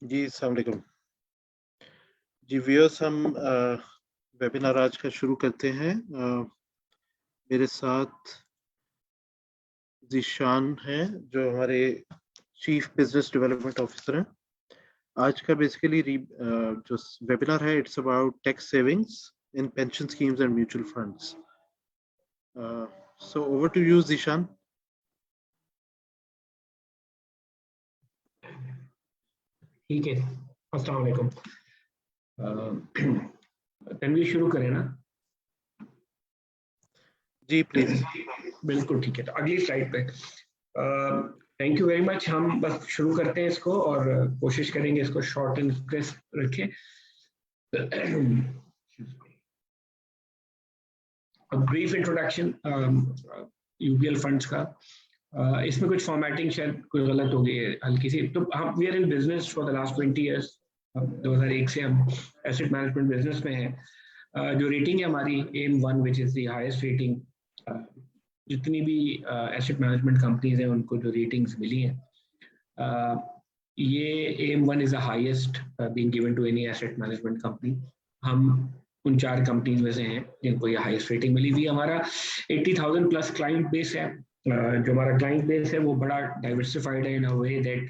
जी, अस्सलाम वालेकुम। जी व्यूअर्स, हम वेबिनार आज का शुरू करते हैं। मेरे साथ ज़ीशान हैं जो हमारे चीफ बिजनेस डेवलपमेंट ऑफिसर हैं। आज का बेसिकली जो वेबिनार है, it's about tax savings in pension schemes and mutual funds. So over to you Zeeshan. ठीक है, अस्सलाम वालेकुम। तनवीर शुरू करें ना? जी प्लीज। बिल्कुल ठीक है, तो अगली स्लाइड पे। Thank you very much. हम बस शुरू करते हैं इसको और कोशिश करेंगे इसको शॉर्ट एंड क्रिस्प रखें। ब्रीफ इंट्रोडक्शन यूबीएल फंड्स का। इसमें कुछ फॉर्मेटिंग शायद कोई गलत हो गई है हल्की सी। तो हम we are in business for the last 20 years. 2001 से हम एसेट मैनेजमेंट बिजनेस में हैं। जो रेटिंग है हमारी AM1 which is the highest rating. जितनी भी एसेट मैनेजमेंट कंपनीज हैं उनको जो रेटिंग्स मिली हैं, ये AM1 is the highest being given to any asset management company. हम उन 4 कंपनीज में से हैं जिनको ये हाईएस्ट रेटिंग मिली हुई। हमारा 80,000 प्लस क्लाइंट बेस है। जो हमारा क्लाइंट बेस है वो बड़ा डाइवर्सिफाइड है इन अ वे दैट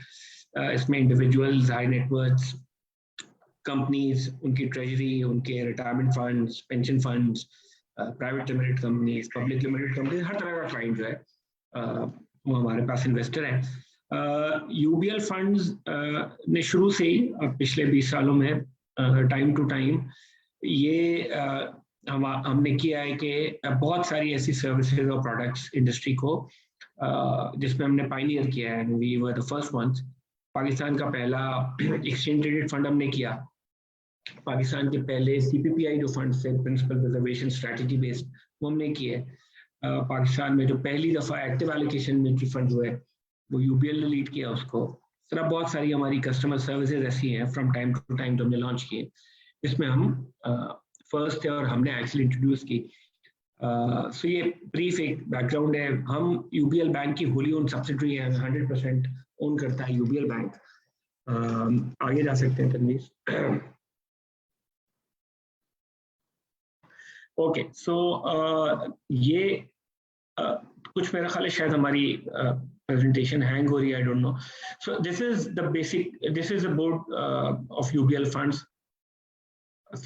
इसमें इंडिविजुअल्स, हाई नेटवर्थ कंपनीज, उनकी ट्रेजरी, उनके retirement funds, pension funds, private limited companies, public limited companies, हर तरह का क्लाइंट जो है वो हमारे पास इन्वेस्टर है। यूबीएल फंड्स ने शुरू से ही पिछले 20 सालों में टाइम टू टाइम ये हमने किया है कि बहुत सारी ऐसी सर्विसेज और प्रोडक्ट्स इंडस्ट्री को जिसमें हमने पायनियर किया है। We were the first ones. Pakistan का पहला एक्सचेंज ट्रेडेड फंड हमने किया। पाकिस्तान के पहले CPPI जो फंड थे, प्रिंसिपल रिजर्वेशन स्ट्रेटजी बेस्ड, वो हमने किए। पाकिस्तान में जो पहली दफा एक्टिव एलोकेशन म्यूचुअल फंड जो है वो यूबीएल ने लीड किया उसको। तरह बहुत सारी हमारी कस्टमर सर्विसेज ऐसी हैं फ्रॉम टाइम टू टाइम जो हमने लॉन्च किए, जिसमें हम फर्स्ट थे और हमने एक्चुअली इंट्रोड्यूस की। सो ये ब्रीफ एक बैकग्राउंड है। हम यूबीएल बैंक की होली ओन सब्सिडरी है, 100% ओन करता है यूबीएल बैंक। आगे जा सकते हैं तनवीर। ओके, सो ये कुछ मेरा ख्याल है शायद हमारी प्रेजेंटेशन हैंग हो रही है, I don't know. So this is the basic, this is the board of UBL funds.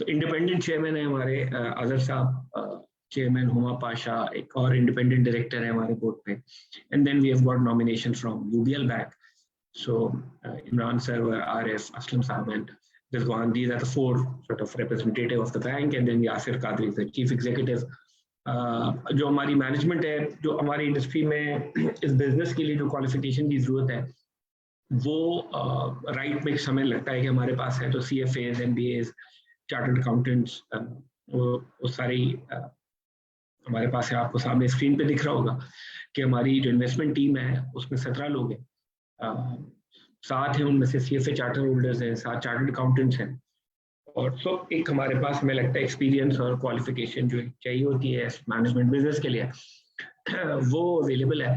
Independent chairman है हमारे अजहर साहब, चेयरमैन हुमा पाशा, एक और इंडिपेंडेंट डायरेक्टर है हमारे बोर्ड पे। And then we have got nomination from UBL bank. So Imran sir, Arif, Aslam साहब and Rizwan, these are the 4 sort of representative of the bank, and then Yasir Qadri is the chief executive. जो हमारी management है, जो हमारी industry में इस business के लिए जो क्वालिफिकेशन की जरूरत है वो राइट में समय लगता है कि हमारे पास है। तो CFAs, MBAs, चार्टर्ड अकाउंटेंट्स, वो सारी हमारे पास है। आपको सामने स्क्रीन पे दिख रहा होगा कि हमारी जो इन्वेस्टमेंट टीम है उसमें 17 लोग हैं। 7 हैं उनमें से CFA चार्टर होल्डर्स हैं, 7 चार्टर्ड अकाउंटेंट्स हैं, और सब एक हमारे पास हमें लगता है एक्सपीरियंस और क्वालिफिकेशन जो चाहिए होती है मैनेजमेंट बिजनेस के लिए वो अवेलेबल है।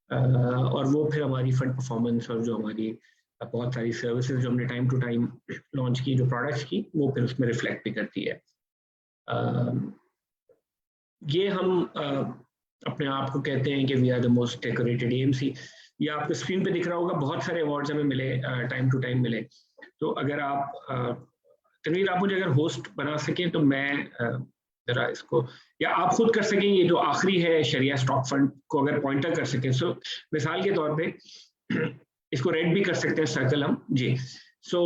और वो फिर हमारी फंड परफॉर्मेंस और जो हमारी बहुत सारी सर्विसेज जो हमने टाइम टू टाइम लॉन्च की, जो प्रोडक्ट्स की, वो फिर उसमें रिफ्लेक्ट भी करती है। ये हम अपने आप को कहते हैं कि we are the most decorated AMC। ये आपको स्क्रीन पे दिख रहा होगा, बहुत सारे अवार्ड्स हमें मिले, टाइम टू टाइम मिले। तो अगर आप तनवीर, आप मुझे अगर होस्ट बना सकें तो मैं जरा इसको, या आप खुद कर सकें, ये जो आखिरी है शरिया स्टॉक फंड को अगर पॉइंटर कर सकें। सो मिसाल के तौर पे इसको रेड भी कर सकते हैं सर्कल हम जी। सो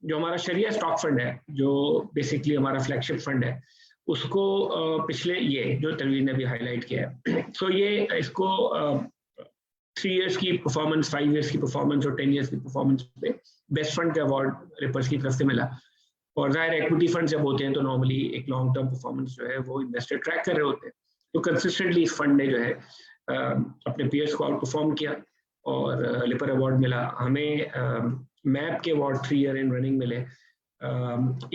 जो हमारा शरिया स्टॉक फंड है, जो बेसिकली हमारा फ्लैगशिप फंड है, उसको पिछले ये जो तनवीर ने भी हाईलाइट किया है, सो ये इसको 3 इयर्स की परफॉर्मेंस, 5 इयर्स की परफॉर्मेंस और 10 इयर्स की परफॉर्मेंस पे बेस्ट फंड का अवार्ड रिपर्स की तरफ से मिला। और जाहिर एक्विटी फंड जब होते हैं तो नॉर्मली एक लॉन्ग टर्म परफॉर्मेंस जो है वो इन्वेस्टर ट्रैक कर रहे होते हैं। तो कंसिस्टेंटली इस फंड ने जो है अपने पीयर्स को आउट परफॉर्म किया और लिपर अवार्ड मिला हमें। मैप के अवार्ड 3 ईयर इन रनिंग मिले।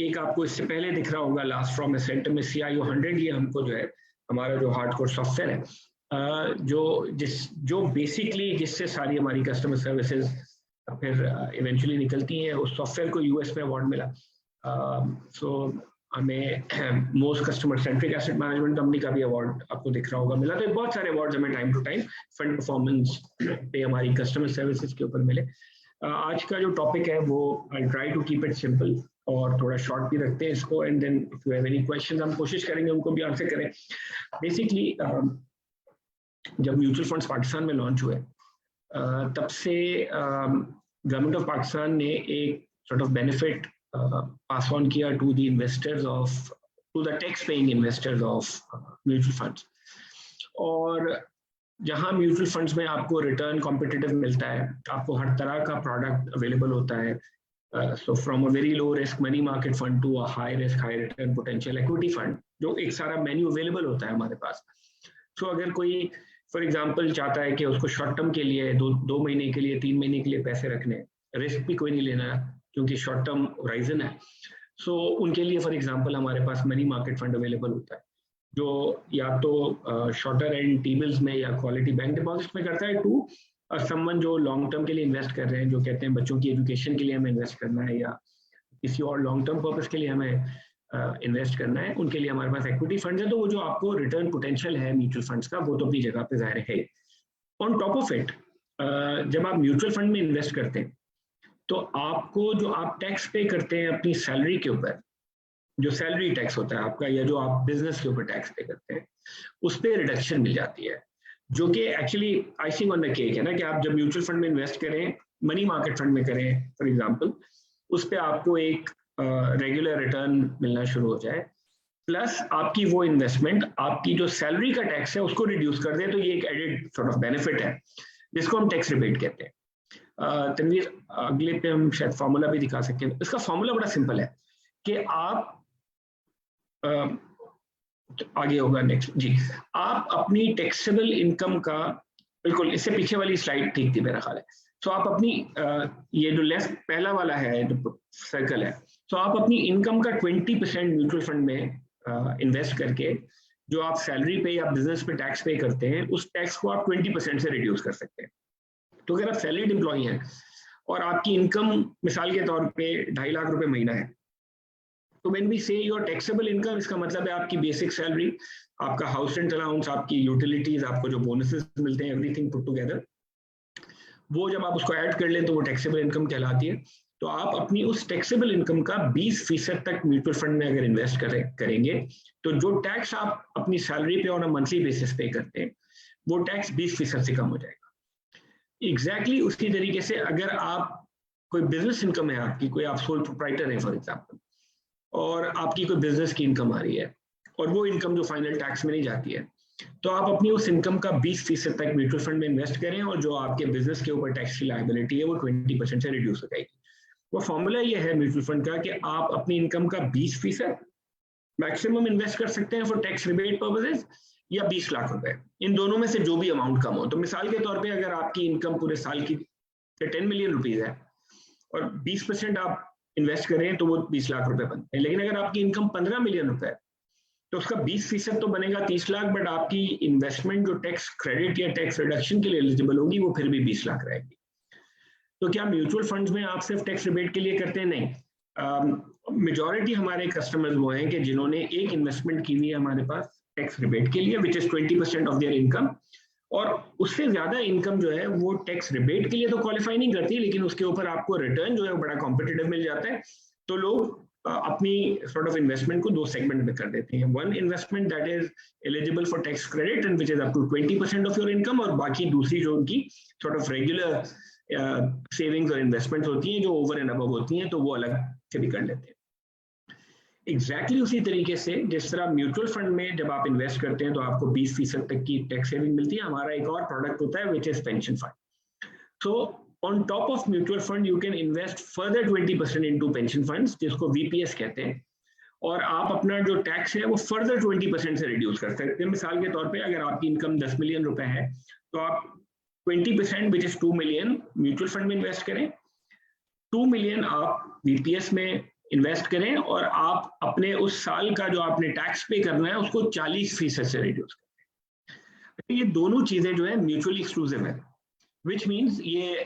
एक आपको इससे पहले दिख रहा होगा लास्ट फ्रॉम सेंटर में CIO 100, ये हमको जो है हमारा जो हार्डकोर सॉफ्टवेयर है, जो बेसिकली जिससे सारी हमारी कस्टमर सर्विसेज फिर इवेंचुअली निकलती हैं। उस सॉफ्टवेयर को यूएस में अवार्ड मिला। सो हमें most customer centric asset management company का भी अवार्ड आपको दिख रहा होगा मिला। तो बहुत सारे अवार्ड्स हमें time to time fund performance पे हमारी कस्टमर सर्विसेज के ऊपर मिले। आज का जो टॉपिक है वो I try to keep it simple और थोड़ा शॉर्ट भी रखते हैं इसको, and then if you have any questions हम कोशिश करेंगे उनको भी आंसर करें। बेसिकली जब म्यूचुअल फंड्स पाकिस्तान में लॉन्च हुए तब से गवर्नमेंट ऑफ पाकिस्तान ने एक sort of benefit pass on किया to the investors of, to the tax paying investors of mutual funds. और जहां म्यूचुअल फंड्स में आपको रिटर्न कॉम्पिटिटिव मिलता है, आपको हर तरह का प्रोडक्ट अवेलेबल होता है, so from a very low risk money market fund to a high risk high return potential equity fund, जो एक सारा मेन्यू अवेलेबल होता है हमारे पास। सो अगर कोई फॉर एग्जांपल चाहता है कि उसको शॉर्ट टर्म के लिए दो महीने के लिए 3 महीने के लिए पैसे रखने, रिस्क भी कोई नहीं लेना क्योंकि शॉर्ट टर्म होराइजन है, सो उनके लिए फॉर एग्जांपल हमारे पास मनी मार्केट फंड अवेलेबल होता है जो या तो शॉर्टर एंड टी-बिल्स में या क्वालिटी बैंक डिपॉजिट में करता है, टू समवन जो लॉन्ग टर्म के लिए इन्वेस्ट कर रहे हैं, जो कहते हैं बच्चों की एजुकेशन के लिए हमें इन्वेस्ट करना है या किसी और लॉन्ग टर्म पर्पस के लिए हमें इन्वेस्ट करना है, उनके लिए हमारे पास इक्विटी फंड है। तो वो जो आपको रिटर्न पोटेंशियल है म्यूचुअल फंड्स का वो तो अपनी जगह पे जाहिर है। ऑन टॉप ऑफ इट जब आप म्यूचुअल फंड में इन्वेस्ट करते हैं तो आपको जो आप टैक्स पे करते हैं अपनी सैलरी के ऊपर, जो सैलरी टैक्स होता है आपका या जो आप बिजनेस के ऊपर टैक्स पे करते हैं, उस पर रिडक्शन मिल जाती है, जो कि actually icing on the cake है ना, कि आप जब म्यूचुअल फंड में इन्वेस्ट करें, मनी मार्केट फंड में करें फॉर एग्जांपल, उस पर आपको एक रेगुलर रिटर्न मिलना शुरू हो जाए, प्लस आपकी वो इन्वेस्टमेंट आपकी जो सैलरी का टैक्स है उसको रिड्यूस कर दे, तो ये एक एडेड सॉर्ट ऑफ बेनिफिट है जिसको हम टैक्स रिबेट कहते हैं। तनवीर अगले पे हम शायद फॉर्मूला भी दिखा सकते हैं। इसका फॉर्मूला बड़ा सिंपल है कि आप आगे होगा नेक्स्ट जी, आप अपनी टैक्सेबल इनकम का, बिल्कुल इससे पीछे वाली स्लाइड ठीक थी मेरा ख्याल है, तो आप अपनी ये जो लेफ्ट पहला वाला है जो सर्कल है, तो आप अपनी इनकम का 20% म्यूचुअल फंड में इन्वेस्ट करके जो आप सैलरी पे या बिजनेस पे टैक्स पे करते हैं उस टैक्स को आप 20% से रिड्यूस कर सकते हैं। तो अगर आप सैलरीड एम्प्लॉई हैं और आपकी इनकम मिसाल के तौर पे 2.5 लाख रुपए महीना है, तो व्हेन वी से योर टैक्सेबल इनकम, इसका मतलब है आपकी बेसिक सैलरी, आपका हाउस रेंट अलाउंस, आपकी यूटिलिटीज, आपको जो बोनसेस मिलते हैं, एवरीथिंग पुट टुगेदर, वो जब आप उसको ऐड कर लें तो वो टैक्सेबल इनकम कहलाती है। तो आप अपनी उस टैक्सेबल इनकम का 20% तक म्यूचुअल फंड में अगर इन्वेस्ट करेंगे तो जो टैक्स आप अपनी सैलरी पे ऑन अ मंथली बेसिस पे करते हैं वो टैक्स 20% से कम हो जाएगा। एग्जैक्टली उसी तरीके से अगर आप कोई बिजनेस इनकम है आपकी, कोई आप सोल प्रोप्राइटर है फॉर एग्जाम्पल, और आपकी कोई बिजनेस की इनकम आ रही है और वो इनकम जो फाइनल टैक्स में नहीं जाती है, तो आप अपनी उस इनकम का 20% तक म्यूचुअल फंड में इन्वेस्ट करें और जो आपके बिजनेस के ऊपर टैक्स की लायबिलिटी है वो 20% से रिड्यूस हो जाएगी। वो फॉर्मूला ये है म्यूचुअल फंड का कि आप अपनी इनकम का 20% मैक्सिमम इन्वेस्ट कर सकते हैं फॉर टैक्स रिबेट पर्पसेस, या 20 लाख रुपए, इन दोनों में से जो भी अमाउंट कम हो। तो मिसाल के तौर पे अगर आपकी इनकम पूरे साल की 10 मिलियन रुपीज है और 20% आप इन्वेस्ट करें तो वो 20 लाख रुपए बनते हैं, लेकिन अगर आपकी इनकम 15 मिलियन रुपए है तो उसका 20% तो बनेगा 30 लाख, बट आपकी इन्वेस्टमेंट जो टैक्स क्रेडिट या टैक्स रिडक्शन के लिए एलिजिबल होगी वो फिर भी 20 लाख रहेगी। तो क्या म्यूचुअल फंड्स में आप सिर्फ टैक्स रिबेट के लिए करते हैं? नहीं, मेजॉरिटी हमारे कस्टमर्स वो हैं कि जिन्होंने एक इन्वेस्टमेंट की हुई है हमारे पास टैक्स रिबेट के लिए, which is 20% of their income, और उससे ज्यादा इनकम जो है वो टैक्स रिबेट के लिए तो क्वालिफाई नहीं करती, लेकिन उसके ऊपर आपको रिटर्न जो है बड़ा कॉम्पिटिटिव मिल जाता है। तो लोग अपनी सॉर्ट ऑफ इन्वेस्टमेंट को 2 सेगमेंट में कर देते हैं। One investment that is eligible for tax credit and which is up to 20% of your income, और बाकी दूसरी जो उनकी सॉर्ट ऑफ रेगुलर सेविंग्स और इन्वेस्टमेंट्स होती हैं जो ओवर एंड अबव होती हैं, तो वो अलग से भी कर लेते हैं। एग्जैक्टली उसी तरीके से जिस तरह म्यूचुअल फंड में जब आप इन्वेस्ट करते हैं तो आपको 20% तक की टैक्स सेविंग मिलती है, हमारा एक और प्रोडक्ट होता है which is pension fund. So on top of mutual fund you can invest further 20% into pension funds, जिसको VPS कहते हैं, और आप अपना जो टैक्स है वो फर्दर 20% से रिड्यूस कर सकते हैं। मिसाल के तौर पे अगर आपकी इनकम 10 मिलियन रुपए है तो आप 20% which is 2 million mutual fund में इन्वेस्ट करें, 2 मिलियन आप VPS में इन्वेस्ट करें, और आप अपने उस साल का जो आपने टैक्स पे करना है उसको 40% से रिड्यूस करें। ये दोनों चीजें जो है म्यूचुअली एक्सक्लूसिव है, विच मीन्स ये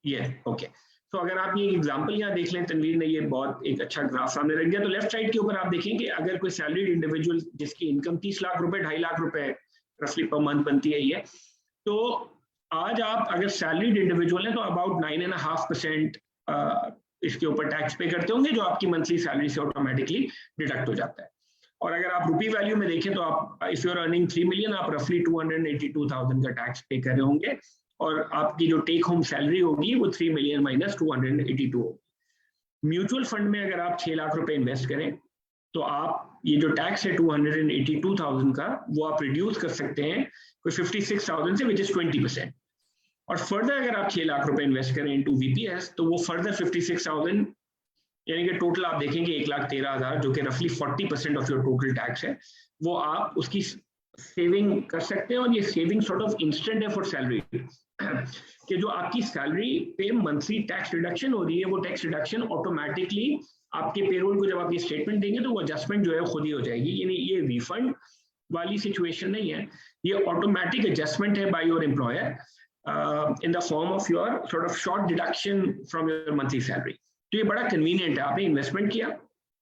ये ओके। तो अगर आप ये एग्जांपल यहाँ देख लें, तनवीर ने ये बहुत एक अच्छा ग्राफ सामने रख दिया। तो लेफ्ट साइड के ऊपर आप देखें कि अगर कोई सैलरीड इंडिविजुअल जिसकी इनकम 30 लाख रुपए 2.5 लाख रुपए रफली पर मंथ बनती है ये, तो आज आप अगर सैलरीड इंडिविजुअल है तो अबाउट 9.5% इसके ऊपर टैक्स पे करते होंगे, जो आपकी मंथली सैलरी से ऑटोमेटिकली डिडक्ट हो जाता है। और अगर आप रुपी वैल्यू में देखें तो आप if you are earning 3 million, आप रफली 282,000 का टैक्स पे कर रहे होंगे, और आपकी जो टेक होम सैलरी होगी वो 3 मिलियन माइनस 282 होगी। म्यूचुअल फंड में अगर आप 6 लाख रुपए इन्वेस्ट करें तो आप ये जो टैक्स है 282,000 का, वो आप रिड्यूस कर सकते हैं कोई 56,000 से, विच इज 20%। और फर्दर अगर आप 6 लाख रुपए इन्वेस्ट करें इनटू वीपीएस, तो वो फर्दर 56,000 यानी कि टोटल आप देखेंगे 1,13,000, जो कि रफली 40% ऑफ योर टोटल टैक्स है, वो आप उसकी सेविंग कर सकते हैं। और ये सेविंग सॉर्ट ऑफ इंस्टेंट है फॉर सैलरी, कि जो आपकी सैलरी पे मंथली टैक्स रिडक्शन हो रही है, वो टैक्स रिडक्शन ऑटोमेटिकली आपके पेरोल को जब आप ये स्टेटमेंट देंगे तो वो एडजस्टमेंट जो है खुद ही हो जाएगी। यानी ये रिफंड वाली सिचुएशन नहीं है, ये ऑटोमेटिक एडजस्टमेंट है by your employer in the form of your sort of short deduction from your monthly salary. तो ये बड़ा कन्वीनियंट है। आपने इन्वेस्टमेंट किया,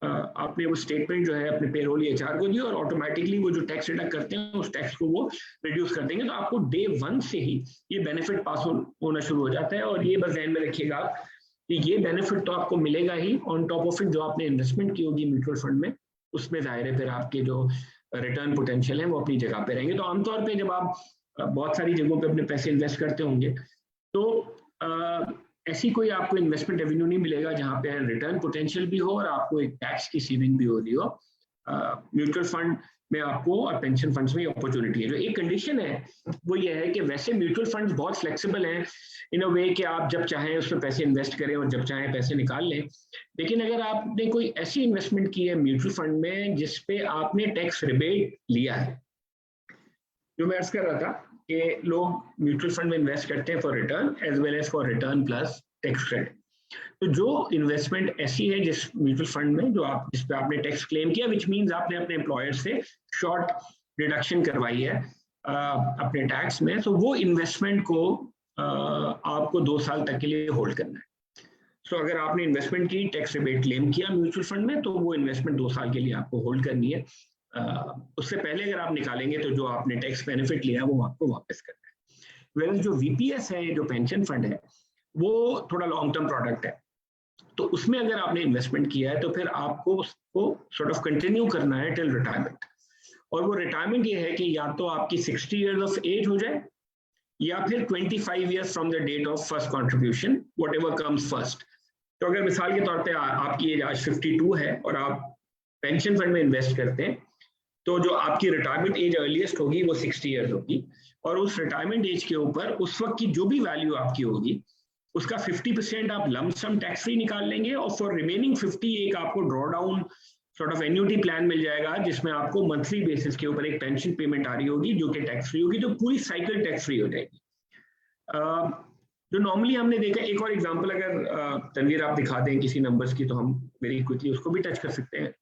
आपने वो स्टेटमेंट जो है अपने पेरोल या एचआर को दी, और ऑटोमेटिकली वो जो टैक्स रिडक्ट करते हैं उस टैक्स को वो रिड्यूस कर देंगे। तो आपको डे 1 से ही ये बेनिफिट पास होना शुरू हो जाता है। और ये बस ध्यान में रखिएगा कि ये बेनिफिट तो आपको मिलेगा ही, ऑन टॉप ऑफ इट जो आपने इन्वेस्टमेंट की होगी म्यूचुअल फंड में, उसमें जाहिर है फिर आपके जो रिटर्न पोटेंशियल है वो अपनी जगह पे रहेंगे। तो आमतौर पर जब आप बहुत सारी जगहों पर अपने पैसे इन्वेस्ट करते होंगे तो ऐसी कोई आपको इन्वेस्टमेंट रेवेन्यू नहीं मिलेगा जहां पे रिटर्न पोटेंशियल भी हो और आपको एक टैक्स की सेविंग भी हो रही हो। म्यूचुअल फंड में आपको और पेंशन फंड्स में अपॉर्चुनिटी है। जो एक कंडीशन है वो ये है कि वैसे म्यूचुअल फंड्स बहुत फ्लेक्सिबल हैं इन अ वे कि आप जब चाहें उसमें पैसे इन्वेस्ट करें और जब चाहें पैसे निकाल लें। लेकिन अगर आपने कोई ऐसी इन्वेस्टमेंट की है म्यूचुअल फंड में जिसपे आपने टैक्स रिबेट लिया है, जो मैं अर्ज कर रहा था कि लोग म्यूचुअल फंड में इन्वेस्ट करते हैं for return as well as for return plus tax credit. तो जो इन्वेस्टमेंट ऐसी है जिस म्यूचुअल फंड में जो आप जिस पे आपने टैक्स क्लेम किया, विच मींस आपने अपने एम्प्लॉयर से शॉर्ट रिडक्शन करवाई है अपने टैक्स में, तो वो इन्वेस्टमेंट को आपको 2 साल तक के लिए होल्ड करना है। सो अगर आपने इन्वेस्टमेंट की, टैक्स रिबेट क्लेम किया म्यूचुअल फंड में, तो वो इन्वेस्टमेंट 2 साल के लिए आपको होल्ड करनी है। उससे पहले अगर आप निकालेंगे तो जो आपने टैक्स बेनिफिट लिया वो आपको वापस करना है। वेल जो वीपीएस है, जो पेंशन फंड है, वो थोड़ा लॉन्ग टर्म प्रोडक्ट है। तो उसमें अगर आपने इन्वेस्टमेंट किया है तो फिर आपको उसको सॉर्ट ऑफ कंटिन्यू करना है टिल रिटायरमेंट। और वो रिटायरमेंट ये है कि या तो आपकी 60 ईयर्स ऑफ एज हो जाए या फिर 25 years from the date of first contribution, whatever comes first. तो अगर मिसाल के तौर पर आपकी एज आज 52 है और आप पेंशन फंड में इन्वेस्ट करते हैं, तो जो आपकी रिटायरमेंट एज अर्लीस्ट होगी वो 60 ईयर्स होगी। और उस रिटायरमेंट एज के ऊपर उस वक्त की जो भी वैल्यू आपकी होगी उसका 50% आप लम्प सम टैक्स फ्री निकाल लेंगे, और फॉर रिमेनिंग 50 एक आपको draw down sort of annuity plan मिल जाएगा, जिसमें आपको मंथली बेसिस के ऊपर एक पेंशन पेमेंट आ रही होगी जो कि टैक्स फ्री होगी, तो पूरी साइकिल टैक्स फ्री हो जाएगी। जो नॉर्मली हमने देखा, एक और एग्जांपल अगर तनवीर आप दिखा दें किसी नंबर्स की, तो हम वेरी क्विकली उसको भी टच कर सकते हैं।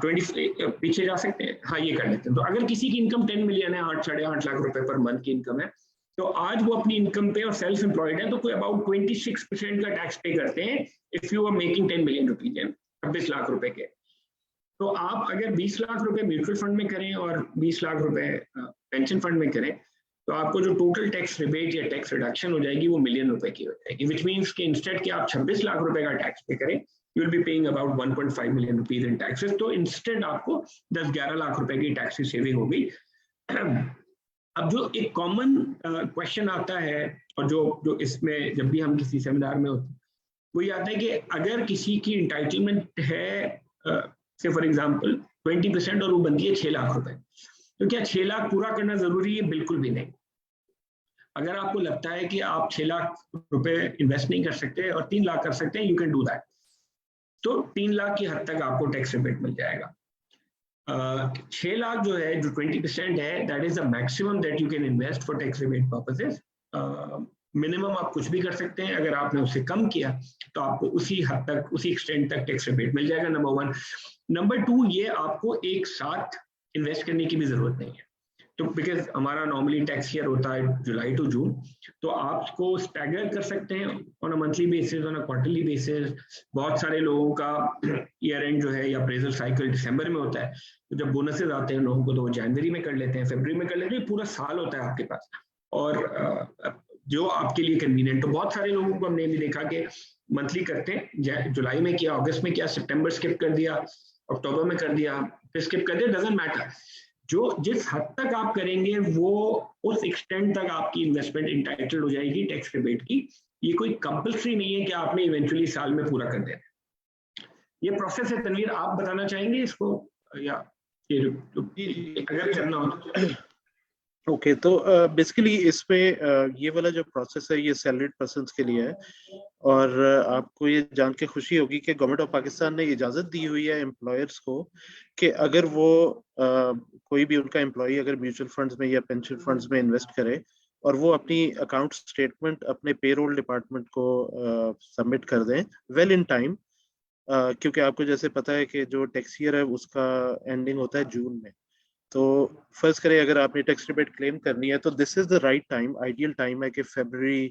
20 पीछे जा सकते हैं, हाँ ये कर लेते हैं। तो अगर किसी की इनकम 10 मिलियन है, 8-8.5 लाख रुपए पर मंथ की इनकम है, तो आज वो अपनी इनकम पे और सेल्फ एम्प्लॉयड है, तो कोई अबाउट 26% का टैक्स पे करते हैं if you are making 10 million rupees, 26 lakh रुपए के। तो आप अगर 20 लाख रुपए म्यूचुअल फंड में करें और 20 लाख रुपए पेंशन फंड में करें, तो आपको जो टोटल टैक्स रिबेट या टैक्स रिडक्शन हो जाएगी वो मिलियन रुपए की हो जाएगी, विच मीन्स कि इंस्टेड कि आप 26 लाख रुपए का टैक्स पे करें, you will be paying about 1.5 million rupees in taxes. तो इंस्टेड आपको 10-11 लाख रुपए की टैक्स की सेविंग हो गई। अब जो एक कॉमन क्वेश्चन आता है, और जो इसमें जब भी हम किसी सेमिनार में होते हैं, वो ये आता है कि अगर किसी की इंटाइटलमेंट है से फॉर एग्जांपल 20% और वो बनती है 6 लाख रुपए, तो क्या 6 लाख पूरा करना जरूरी है? बिल्कुल भी नहीं। अगर आपको लगता है कि आप 6 लाख रुपए इन्वेस्ट नहीं कर सकते और 3 लाख कर सकते हैं, यू कैन डू दैट। तो 3 लाख की हद तक आपको टैक्स रिबेट मिल जाएगा। 6 लाख जो है, जो 20% है, that is the maximum that you can invest for tax rebate purposes. Minimum आप कुछ भी कर सकते हैं, अगर आपने उससे कम किया तो आपको उसी हद तक, उसी एक्सटेंट तक टैक्स रिबेट मिल जाएगा, नंबर 1। नंबर 2, ये आपको एक साथ इन्वेस्ट करने की भी जरूरत नहीं है। तो बिकॉज हमारा नॉर्मली टैक्स ईयर होता है जुलाई टू जून, तो आपको स्टैगर कर सकते हैं on a monthly basis, on a quarterly basis. बहुत सारे लोगों का ईयर एंड जो है या अप्रेजल साइकिल दिसंबर में होता है, तो जब बोनसेस आते हैं लोगों को तो वो जनवरी में कर लेते हैं, फरवरी में कर लेते हैं, पूरा साल होता है आपके पास, और जो आपके लिए कन्वीनियंट। तो बहुत सारे लोगों को हमने भी देखा कि मंथली करते हैं, जुलाई में किया, अगस्त में किया, सितंबर स्किप कर दिया, अक्टूबर में कर दिया, फिर स्किप कर दिया, डजंट मैटर। जो जिस हद तक आप करेंगे वो उस एक्सटेंट तक आपकी इन्वेस्टमेंट इंटाइटल्ड हो जाएगी टैक्स रिबेट की। ये कोई कंपल्सरी नहीं है कि आपने इवेंचुअली साल में पूरा कर देना। ये प्रोसेस है। तनवीर, आप बताना चाहेंगे इसको, या अगर करना हो तो? ओके, तो बेसिकली इसमें ये वाला जो प्रोसेस है ये सैलरीड पर्सन के लिए है, और आपको ये जान के खुशी होगी कि गवर्नमेंट ऑफ पाकिस्तान ने इजाजत दी हुई है एम्प्लॉयर्स को कि अगर वो कोई भी उनका एम्प्लॉय अगर म्यूचुअल फंड्स में या पेंशन फंड्स में इन्वेस्ट करे और वो अपनी अकाउंट स्टेटमेंट अपने पेरोल डिपार्टमेंट को सबमिट कर दें वेल इन टाइम, क्योंकि आपको जैसे पता है कि जो टैक्स ईयर है उसका एंडिंग होता है जून में। तो फर्स्ट करें, अगर आपने टैक्स रिबेट क्लेम करनी है तो this is the right time, ideal time है कि फरवरी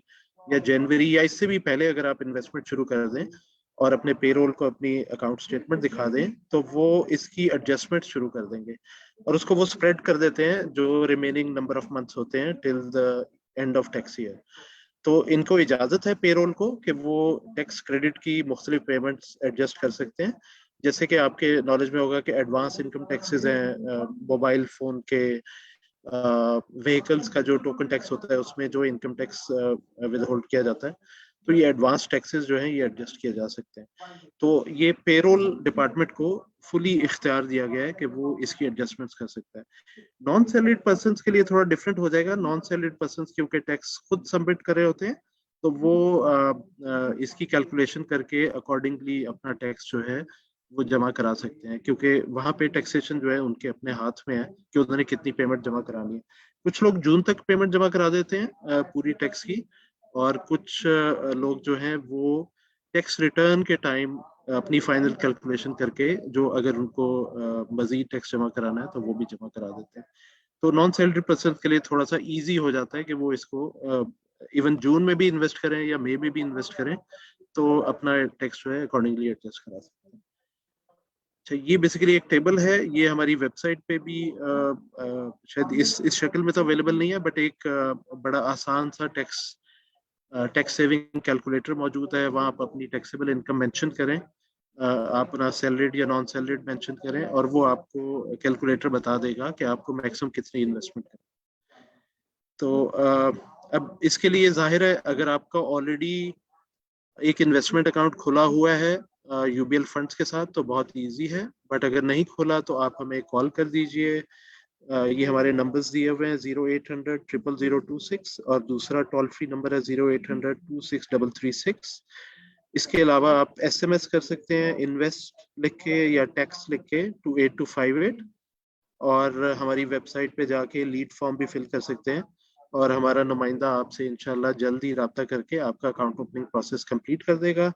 या जनवरी या इससे भी पहले अगर आप इन्वेस्टमेंट शुरू कर दें और अपने पेरोल को अपनी अकाउंट स्टेटमेंट दिखा दें तो वो इसकी एडजस्टमेंट शुरू कर देंगे और उसको वो स्प्रेड कर देते हैं जो रिमेनिंग नंबर ऑफ मंथ्स होते हैं till the end of tax year. तो इनको इजाजत है पेरोल को कि वो टैक्स क्रेडिट की मुख्तलिफ पेमेंट्स एडजस्ट कर सकते हैं। जैसे कि आपके नॉलेज में होगा कि एडवांस इनकम टैक्सेस हैं, मोबाइल फोन के, व्हीकल्स का जो टोकन टैक्स होता है उसमें जो इनकम टैक्स विद होल्ड किया जाता है, तो ये एडवांस टैक्सेस जो हैं ये एडजस्ट किए जा सकते हैं। तो ये पेरोल डिपार्टमेंट को फुली इख्तियार दिया गया है कि वो इसकी एडजस्टमेंट्स कर सकता है। नॉन सैलरीड पर्सन के लिए थोड़ा डिफरेंट हो जाएगा। नॉन सैलरीड पर्सन क्योंकि टैक्स खुद सबमिट कर रहे होते हैं तो वो इसकी कैलकुलेशन करके अकॉर्डिंगली अपना टैक्स जो है वो जमा करा सकते हैं, क्योंकि वहां पे टैक्सेशन जो है उनके अपने हाथ में है कि उन्होंने कितनी पेमेंट जमा करानी है। कुछ लोग जून तक पेमेंट जमा करा देते हैं पूरी टैक्स की, और कुछ लोग जो हैं वो टैक्स रिटर्न के टाइम अपनी फाइनल कैलकुलेशन करके जो अगर उनको मजीद टैक्स जमा कराना है तो वो भी जमा करा देते हैं। तो नॉन सैलरी पर्सन के लिए थोड़ा सा इजी हो जाता है कि वो इसको इवन जून में भी इन्वेस्ट करें या मई में भी इन्वेस्ट करें तो अपना टैक्स जो है अकॉर्डिंगली एडजस्ट करा सकते हैं। अच्छा, ये बेसिकली एक टेबल है, ये हमारी वेबसाइट पे भी शायद इस शक्ल में तो अवेलेबल नहीं है, बट एक बड़ा आसान सा टैक्स सेविंग कैलकुलेटर मौजूद है। वहाँ आप अपनी टैक्सेबल इनकम मेंशन करें, आप अपना सैलरीड या नॉन सैलरीड मेंशन करें और वो आपको कैलकुलेटर बता देगा कि आपको मैक्सिमम कितनी इन्वेस्टमेंट करें। तो अब इसके लिए जाहिर है अगर आपका ऑलरेडी एक इन्वेस्टमेंट अकाउंट खुला हुआ है यूबीएल फंड्स के साथ तो बहुत इजी है, बट अगर नहीं खोला तो आप हमें कॉल कर दीजिए। ये हमारे नंबर्स दिए हुए हैं 0800 000 026 और दूसरा टोल फ्री नंबर है 0800 263336। इसके अलावा आप एसएमएस कर सकते हैं इन्वेस्ट लिख के या टैक्स लिख के 28258, और हमारी वेबसाइट पे जाके लीड फॉर्म भी फिल कर सकते हैं और हमारा नुमाइंदा आपसे इंशाल्लाह जल्द ही राब्ता करके आपका अकाउंट ओपनिंग प्रोसेस कंप्लीट कर देगा।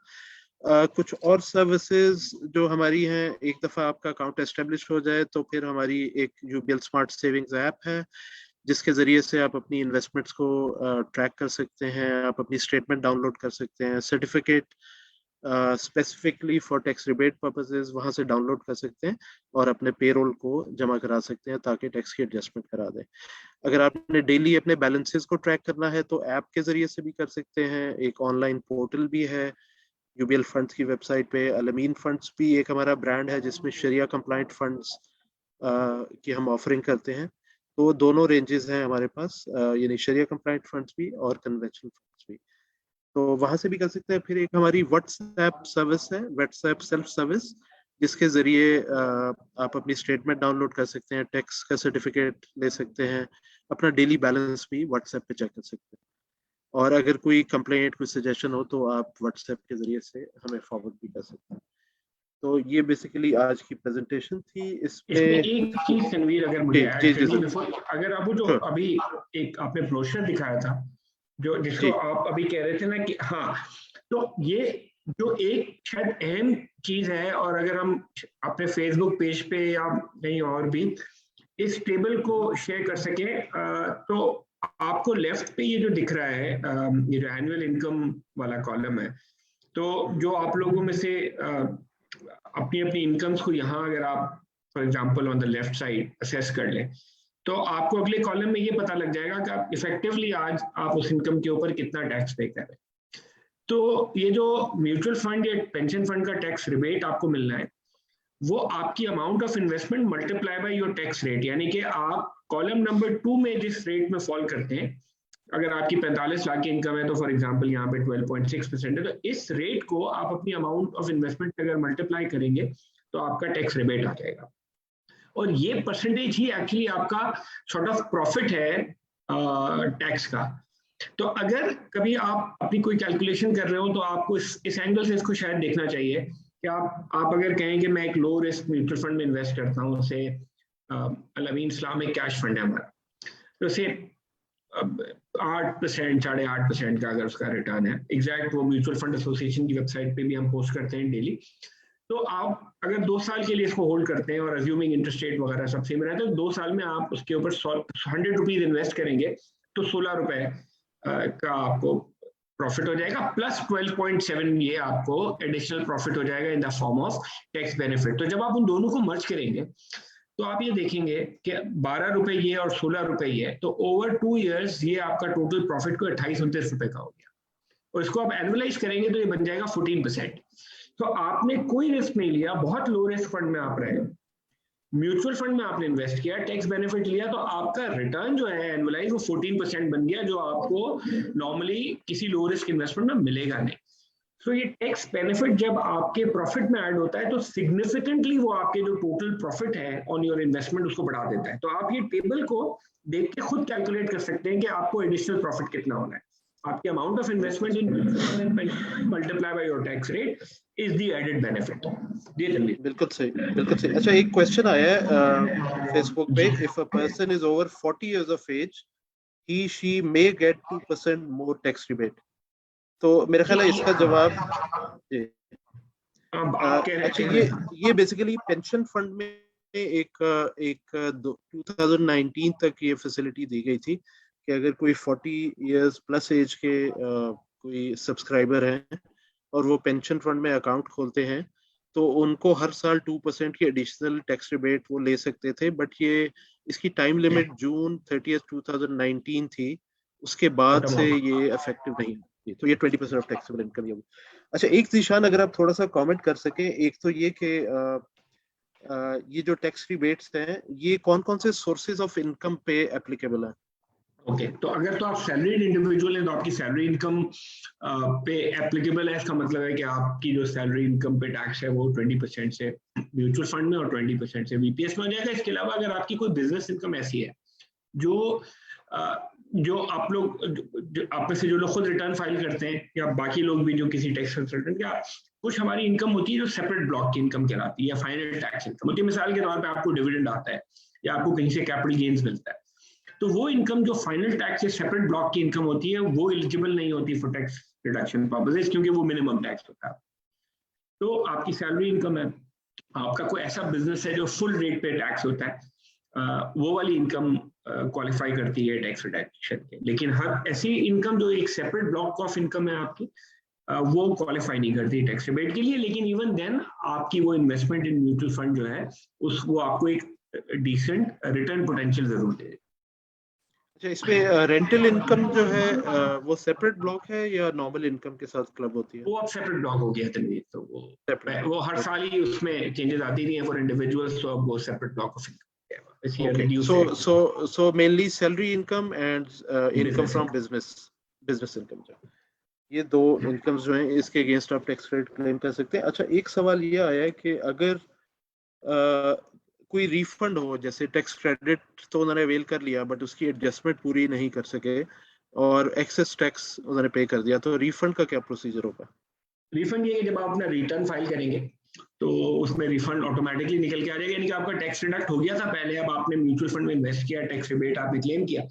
कुछ और सर्विसेज जो हमारी हैं, एक दफ़ा आपका अकाउंट एस्टेब्लिश हो जाए तो फिर हमारी एक यूबीएल स्मार्ट सेविंग्स ऐप है जिसके ज़रिए से आप अपनी इन्वेस्टमेंट्स को ट्रैक कर सकते हैं, आप अपनी स्टेटमेंट डाउनलोड कर सकते हैं, certificate specifically for tax rebate purposes वहाँ से डाउनलोड कर सकते हैं और अपने पेरोल को जमा करा सकते हैं ताकि टैक्स की एडजस्टमेंट करा दें। अगर आपने डेली अपने बैलेंसेस को ट्रैक करना है तो ऐप के ज़रिए से भी कर सकते हैं। एक ऑनलाइन पोर्टल भी है यूबीएल फंड्स की वेबसाइट पे। अलमीन फंड्स भी एक हमारा ब्रांड है जिसमें शरिया कंप्लाइंट फंड्स की हम ऑफरिंग करते हैं। तो दोनों रेंजेस हैं हमारे पास, यानी शरिया कंप्लाइंट फंड्स भी और कन्वेंशनल फंड्स भी। तो वहां से भी कर सकते हैं। फिर एक हमारी व्हाट्सएप सर्विस है, व्हाट्सएप सेल्फ सर्विस, जिसके जरिए आप अपनी स्टेटमेंट डाउनलोड कर सकते हैं, टैक्स का सर्टिफिकेट ले सकते हैं, अपना डेली बैलेंस भी व्हाट्सएप पे चेक कर सकते हैं। और अगर कोई कंप्लेंट कोई सजेशन हो तो आप व्हाट्सएप के जरिए से हमें फॉरवर्ड भी कर सकते हैं। तो ये बेसिकली आज की प्रेजेंटेशन थी। इसमें एक चीज तनवीर अगर मुझे जी ऐड जी करनी जी बिफोर, अगर आप वो जो sure, अभी एक आपने ब्रोशर दिखाया था जो जिसको जी आप अभी कह रहे थे ना कि हाँ, तो ये जो एक शायद अहम चीज है, और अगर हम अपने फेसबुक पेज पे या कहीं और भी इस टेबल को शेयर कर सके, तो आपको लेफ्ट पे ये जो दिख रहा है, ये जो एनुअल इनकम वाला कॉलम है, तो जो आप लोगों में से अपनी अपनी इनकम्स को यहाँ अगर आप for example on the left side assess कर लें, तो आपको अगले कॉलम में ये पता लग जाएगा कि आप इफेक्टिवली आज आप उस इनकम के ऊपर कितना टैक्स पे कर रहे हैं। तो ये जो म्यूचुअल फंड या पेंशन फंड का टैक्स रिबेट आपको मिलना है, वो आपकी amount of investment multiply by your tax rate, यानी कि आप कॉलम नंबर 2 में जिस रेट में फॉल करते हैं, अगर आपकी 45 लाख की इनकम है तो फॉर एग्जांपल यहाँ पे 12.6% है, तो इस रेट को आप अपनी अमाउंट ऑफ इन्वेस्टमेंट पे अगर मल्टीप्लाई करेंगे तो आपका टैक्स रिबेट आ जाएगा। और ये परसेंटेज ही एक्चुअली आपका सॉर्ट ऑफ प्रॉफिट है टैक्स का। तो अगर कभी आप अपनी कोई कैलकुलेशन कर रहे हो तो आपको इस एंगल से इसको शायद देखना चाहिए कि आप अगर कहें कि मैं एक लो रिस्क म्यूचुअल फंड में इन्वेस्ट करता हूँ, से अल-अमीन इस्लामिक कैश फंड है हमारा, तो से 8% 8.5% का अगर उसका रिटर्न है, एग्जैक्ट वो म्यूचुअल फंड एसोसिएशन की वेबसाइट पे भी हम पोस्ट करते हैं डेली। तो आप अगर 2 साल के लिए इसको होल्ड करते हैं और अज्यूमिंग इंटरेस्ट रेट वगैरह सब सेम रहता है, तो 2 साल में आप उसके ऊपर 100 रुपीज इन्वेस्ट करेंगे तो 16 रुपए का आपको प्रॉफिट हो जाएगा, प्लस 12.7 ये आपको एडिशनल प्रॉफिट हो जाएगा in the form of tax benefit. तो जब आप उन दोनों को मर्ज करेंगे तो आप ये देखेंगे कि 12 रुपए ये और 16 रुपए ये, तो ओवर 2 इयर्स ये आपका टोटल प्रॉफिट को 28-29 रुपए का हो गया, और इसको आप एनुअलाइज करेंगे तो ये बन जाएगा 14%। तो आपने कोई रिस्क नहीं लिया, बहुत लो रिस्क फंड में आप रहे, म्यूचुअल फंड में आपने इन्वेस्ट किया, टैक्स बेनिफिट लिया, तो आपका रिटर्न जो है एनुअलाइज वो 14% बन गया, जो आपको नॉर्मली किसी लो रिस्क इन्वेस्टमेंट में मिलेगा नहीं। तो ये टैक्स बेनिफिट जब आपके प्रॉफिट में ऐड होता है तो सिग्निफिकेंटली वो आपके जो टोटल प्रॉफिट है ऑन योर इन्वेस्टमेंट उसको बढ़ा देता है। तो आप ये टेबल को देख के खुद कैलकुलेट कर सकते हैं कि आपको एडिशनल प्रॉफिट कितना होना है। आपके amount of investment in multiply by your tax rate is the added benefit. जी तनवीर। बिल्कुल सही, बिल्कुल सही। अच्छा, एक क्वेश्चन आया है फेसबुक पे, if a person is over 40 years of age he she may get 2% more tax rebate। तो मेरा ख्याल है इसका जवाब जी। अच्छा, ये बेसिकली पेंशन फंड में एक 2019 तक ये फैसिलिटी दी गई थी कि अगर कोई 40 इयर्स प्लस एज के कोई सब्सक्राइबर हैं और वो पेंशन फंड में अकाउंट खोलते हैं तो उनको हर साल 2% की एडिशनल टैक्स रिबेट वो ले सकते थे। बट ये इसकी टाइम लिमिट जून 30 2019 थी, उसके बाद से ये इफेक्टिव नहीं है। तो ये 20% ऑफ टैक्सेबल इनकम ये। अच्छा, एक ज़ीशान अगर आप थोड़ा सा कमेंट कर सके, एक तो ये कि ये जो टैक्स रिबेट्स हैं ये कौन कौन से सोर्सेज ऑफ इनकम पे एप्लीकेबल है? ओके, तो अगर तो आप सैलरीड इंडिविजुअल हैं तो आपकी सैलरी इनकम पे एप्लीकेबल है। इसका मतलब है कि आपकी जो सैलरी इनकम पे टैक्स है वो 20% से म्यूचुअल फंड में और 20% से वीपीएस में हो जाएगा। इसके अलावा अगर आपकी कोई बिजनेस इनकम ऐसी है जो आप लोग, आप में से जो लोग खुद रिटर्न फाइल करते हैं या बाकी लोग भी जो किसी टैक्स कंसल्टेंट या कुछ हमारी इनकम होती है जो सेपरेट ब्लॉक की इनकम कहलाती है या फाइनल टैक्स इनकम होती है। मिसाल के तौर पे आपको डिविडेंड आता है या आपको कहीं से कैपिटल गेन्स मिलता है, तो वो इनकम जो फाइनल टैक्स से सेपरेट ब्लॉक की इनकम होती है वो एलिजिबल नहीं होती फॉर टैक्स रिडक्शन पर्पसेस, क्योंकि वो मिनिमम टैक्स होता है। तो आपकी सैलरी इनकम है, आपका कोई ऐसा बिजनेस है जो फुल रेट पे टैक्स होता है, वो वाली इनकम क्वालिफाई करती है टैक्स रिडक्शन के। लेकिन हर ऐसी इनकम जो एक सेपरेट ब्लॉक ऑफ इनकम है आपकी, वो क्वालिफाई नहीं करती टैक्स रिबेट के लिए। लेकिन इवन देन आपकी वो इन्वेस्टमेंट इन म्यूचुअल फंड जो है वो आपको एक डिसेंट रिटर्न पोटेंशियल जरूर दे। अच्छा, इसमें रेंटल इनकम जो है वो सेपरेट ब्लॉक है या नॉर्मल इनकम के साथ क्लब होती है? वो अब सेपरेट ब्लॉक हो गया तनवीर, तो वो हर साल ही उसमें चेंजेस आती नहीं है फॉर इंडिविजुअल्स, तो अब वो separate block of income. So mainly salary income and income from business income, ये दो इनकम्स जो हैं इसके अगेंस्ट आप टैक्स रेट क्लेम कर सकते हैं। अच्छा, एक सवाल ये आया है कि अगर कोई रिफंड हो, जैसे टैक्स क्रेडिट तो उन्होंने अवेल कर लिया बट उसकी एडजस्टमेंट पूरी नहीं कर सके और एक्सेस टैक्स उन्होंने पे कर दिया, तो रिफंड का क्या प्रोसीजर होगा? रिफंड ये जब आप अपना रिटर्न फाइल करेंगे तो उसमें रिफंड ऑटोमेटिकली निकल के आ जाएगा, यानी कि आपका टैक्स डिडक्ट हो गया था पहले, अब आपने म्यूचुअल फंड में इन्वेस्ट किया, टैक्स रिबेट आपने क्लेम किया,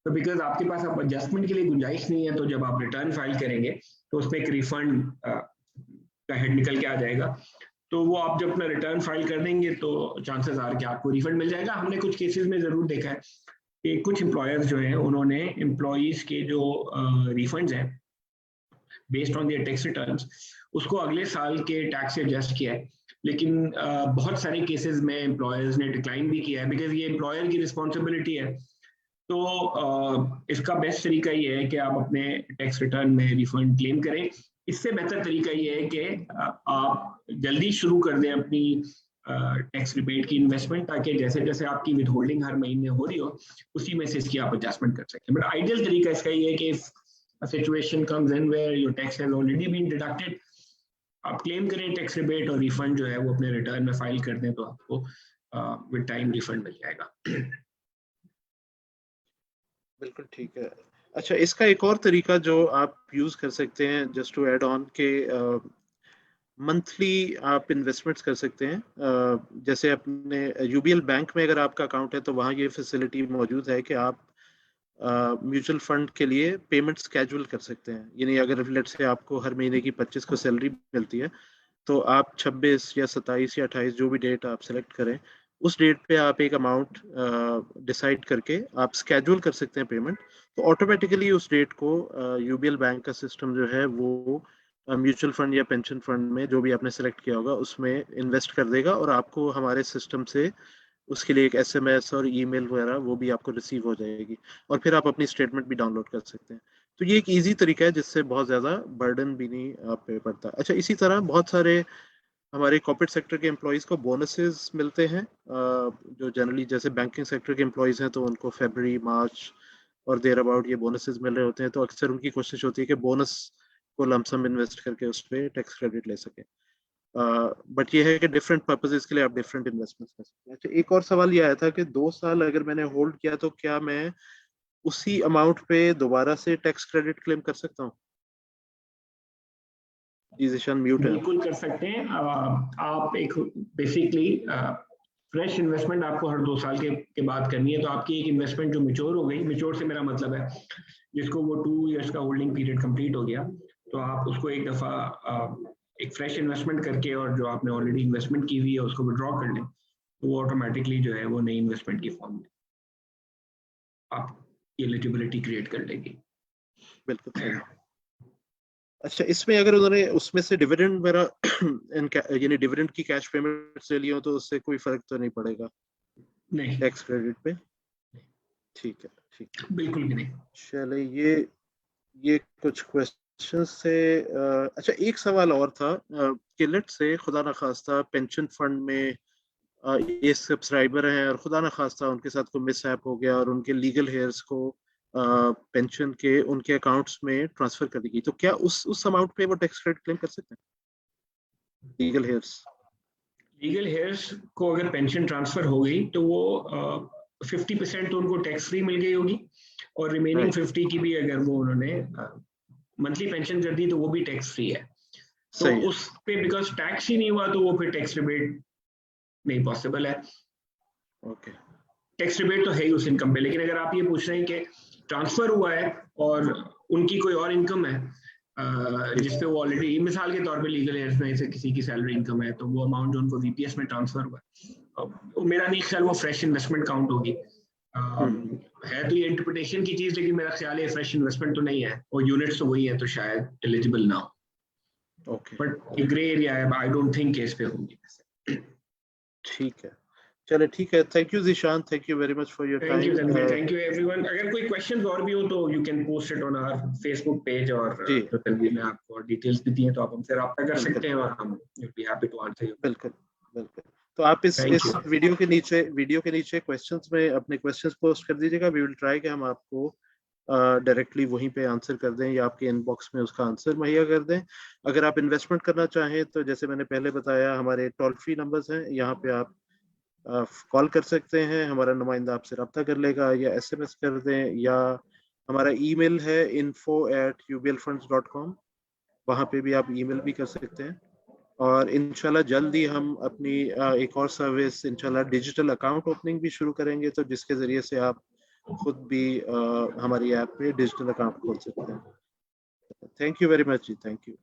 तो बिकॉज आपके पास अब एडजस्टमेंट के लिए गुंजाइश नहीं है, तो जब आप रिटर्न फाइल करेंगे तो उसमें एक रिफंड का हेड निकल के आ जाएगा। तो वो आप जब अपना रिटर्न फाइल कर देंगे तो चांसेस आर कि आपको रिफंड मिल जाएगा। हमने कुछ केसेस में ज़रूर देखा है कि कुछ एम्प्लॉयर्स जो हैं उन्होंने एम्प्लॉयज़ के जो रिफंड्स हैं based on their tax returns उसको अगले साल के टैक्स से एडजस्ट किया है, लेकिन बहुत सारे केसेस में एम्प्लॉयर्स ने डिक्लाइन भी किया है बिकॉज ये एम्प्लॉयर की रिस्पॉन्सिबिलिटी है। तो इसका बेस्ट तरीका ये है कि आप अपने टैक्स रिटर्न में रिफंड क्लेम करें। इससे बेहतर तरीका ये है कि आप जल्दी शुरू कर दें अपनी टैक्स रिबेट की इन्वेस्टमेंट, ताकि जैसे जैसे आपकी विद होल्डिंग हर महीने हो रही हो उसी में से इसकी आप एडजस्टमेंट कर सकें। बट आइडियल तरीका इसका ये है कि a situation comes in where your tax has already been deducted, आप क्लेम करें टैक्स रिबेट और रिफंड जो है वो अपने रिटर्न में फाइल कर दें तो आपको विद टाइम रिफंड मिल जाएगा। बिल्कुल ठीक है। अच्छा, इसका एक और तरीका जो आप यूज कर सकते हैं, जस्ट टू ऐड ऑन के मंथली आप इन्वेस्टमेंट्स कर सकते हैं। जैसे अपने यूबीएल बैंक में अगर आपका अकाउंट है तो वहाँ ये फैसिलिटी मौजूद है कि आप म्यूचुअल फंड के लिए पेमेंट स्केड्यूल कर सकते हैं। यानी अगर लेट से आपको हर महीने की 25 को सैलरी मिलती है तो आप 26 या 27 या 28 जो भी डेट आप सेलेक्ट करें उस डेट पे आप एक अमाउंट डिसाइड करके आप स्केड्यूल कर सकते हैं पेमेंट। तो ऑटोमेटिकली उस डेट को यूबीएल बैंक का सिस्टम जो है वो म्यूचुअल फंड या पेंशन फंड में जो भी आपने सेलेक्ट किया होगा उसमें इन्वेस्ट कर देगा और आपको हमारे सिस्टम से उसके लिए एक एसएमएस और ईमेल वगैरह वो भी आपको रिसीव हो जाएगी और फिर आप अपनी स्टेटमेंट भी डाउनलोड कर सकते हैं। तो ये एक इजी तरीका है जिससे बहुत ज़्यादा बर्डन भी नहीं आप पे पड़ता। अच्छा, इसी तरह बहुत सारे हमारे कॉर्पोरेट सेक्टर के एम्प्लॉयज़ को बोनसेस मिलते हैं, जो जनरली जैसे बैंकिंग सेक्टर के एम्प्लॉयज़ हैं तो उनको फरवरी मार्च और देयर अबाउट ये बोनसेस मिल रहे होते हैं। तो अक्सर उनकी कोशिश होती है कि बोनस को लमसम इन्वेस्ट करके उस पर टैक्स क्रेडिट ले सकें। बट ये है कि डिफरेंट पर्पसेस के लिए आप डिफरेंट इन्वेस्टमेंट्स कर सकते हैं। अच्छा, एक और सवाल ये आया था कि 2 साल अगर मैंने होल्ड किया तो क्या मैं उसी अमाउंट पे दोबारा से टैक्स क्रेडिट क्लेम कर सकता हूँ? जी जिशान म्यूट है। बिल्कुल कर सकते हैं। आप एक बेसिकली फ्रेश इन्वेस्टमेंट आपको हर 2 साल के बाद करनी है। तो आपकी एक इन्वेस्टमेंट जो मिच्योर हो गई, मिच्योर से मेरा मतलब है जिसको वो 2 इयर्स का होल्डिंग पीरियड कंप्लीट हो गया, तो आप उसको एक दफ़ा एक फ्रेश इन्वेस्टमेंट करके और जो आपने ऑलरेडी इन्वेस्टमेंट की हुई है उसको विड्रॉ कर लें, तो वो ऑटोमेटिकली जो है वो नई इन्वेस्टमेंट की फॉर्म में आप एलिजिबिलिटी क्रिएट कर लेगी। बिल्कुल सही। अच्छा, इसमें अगर उन्होंने उसमें से डिविडेंड वगैरह यानी डिविडेंड की कैश पेमेंट ले ली हो तो उससे कोई फर्क तो नहीं पड़ेगा नहीं, टैक्स क्रेडिट पे? ठीक है, ठीक है। बिल्कुल भी नहीं। चले, ये कुछ क्वेश्चंस से अच्छा, एक सवाल और था कि लेट से खुदा ना खास्ता पेंशन फंड में ये सब्सक्राइबर हैं और खुदा ना खास्ता उनके साथ कोई मिसहैप हो गया और उनके लीगल हेयर्स को पेंशन के उनके अकाउंट्स में ट्रांसफर कर दी गई, तो क्या उस अमाउंट पे वो टैक्स क्रेडिट क्लेम कर सकते हैं लीगल हेयर्स? को अगर पेंशन ट्रांसफर हो गई तो वो 50% तो उनको टैक्स फ्री मिल गई होगी और रिमेनिंग राइट, 50 की भी अगर वो उन्होंने मंथली पेंशन कर दी तो वो भी टैक्स फ्री है। तो सही है। उस पे बिकॉज टैक्स ही नहीं हुआ तो वो फिर टैक्स रिबेट नहीं पॉसिबल है। ओके, टैक्स रिबेट तो है ही उस इनकम पे, लेकिन अगर आप ये पूछ रहे हैं कि ट्रांसफर हुआ है और उनकी कोई और इनकम है जिसपे वो ऑलरेडी मिसाल के तौर पे लीगल हेयर्स में से किसी की सैलरी इनकम है, तो वो अमाउंट जो उनको वीपीएस में ट्रांसफर हुआ है मेरा नहीं ख्याल वो फ्रेश इन्वेस्टमेंट काउंट होगी। है तो ये इंटरप्रिटेशन की चीज, लेकिन मेरा ख्याल है फ्रेश इन्वेस्टमेंट तो नहीं है और यूनिट्स तो वही है, तो शायद एलिजिबल ना हो। ओके, बट ये ग्रे एरिया है, आई डोंट थिंक इस पे होगी। ठीक है। चले, ठीक है। Thank you Zeeshan, thank you very much for your thank you time. Tanveer, thank you everyone. अगर कोई क्वेश्चंस और भी हो तो you can post it on our Facebook page, और जी, जो तनवीर ने आपको डिटेल्स भी दी हैं तो आप हमसे रब्ता कर बिल्कुल सकते हैं और हम will be happy to answer you. बिल्कुल बिल्कुल। तो आप थैंक इस यू। वीडियो के नीचे क्वेश्चंस में अपने क्वेश्चंस पोस्ट कर दीजिएगा। वी विल ट्राई कि हम आपको डायरेक्टली वहीं पे आंसर कर दें या आपके इनबॉक्स में उसका आंसर मुहैया कर दें। अगर आप इन्वेस्टमेंट करना चाहें तो जैसे मैंने पहले बताया, हमारे टोल फ्री नंबर्स हैं, यहाँ पे आप कॉल कर सकते हैं, हमारा नुमाइंदा आपसे रब्ता कर लेगा, या एसएमएस कर दें, या हमारा ईमेल है info@ublfunds.com, वहाँ पे भी आप ईमेल भी कर सकते हैं। और इंशाल्लाह जल्द ही हम अपनी एक और सर्विस इंशाल्लाह डिजिटल अकाउंट ओपनिंग भी शुरू करेंगे, तो जिसके ज़रिए से आप खुद भी हमारी ऐप पे डिजिटल अकाउंट खोल सकते हैं। थैंक यू वेरी मच जी, थैंक यू।